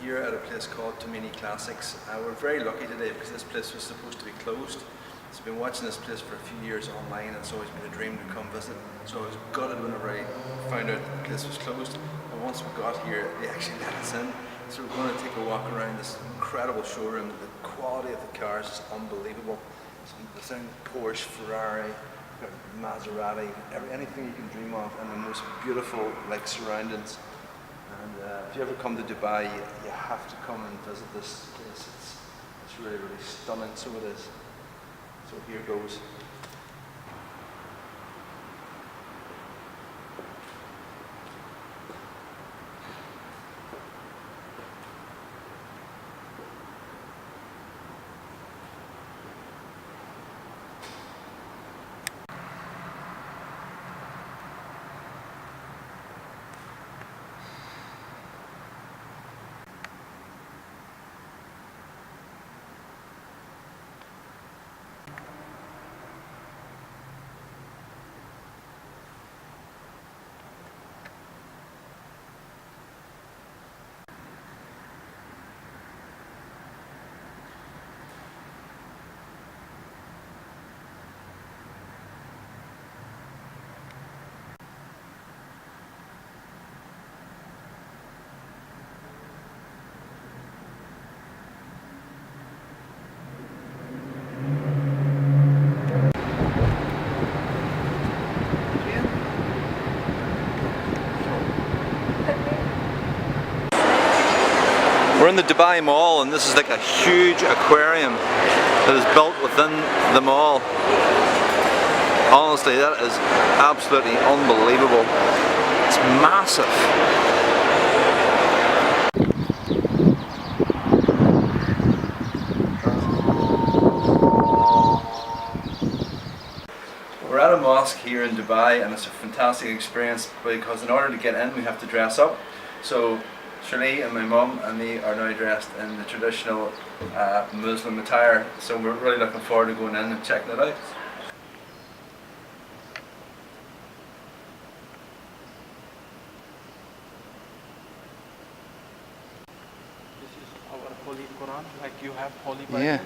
here at a place called Tomini Classics. We're very lucky today because this place was supposed to be closed. So I've been watching this place for a few years online and it's always been a dream to come visit. So I was gutted whenever I found out that the place was closed. But once we got here, they actually let us in. So we're going to take a walk around this incredible showroom. The quality of the cars is unbelievable. This thing, Porsche, Ferrari, Maserati, anything you can dream of, and the most beautiful surroundings. And if you ever come to Dubai, you have to come and visit this place. It's really, really stunning. So it is. So here goes. We're in the Dubai Mall and this is like a huge aquarium that is built within the mall. Honestly, that is absolutely unbelievable. It's massive. We're at a mosque here in Dubai and it's a fantastic experience because in order to get in we have to dress up. So Shirley and my mum and me are now dressed in the traditional Muslim attire, so we're really looking forward to going in and checking it out. This is our Holy Quran, like you have Holy Bible. Yeah.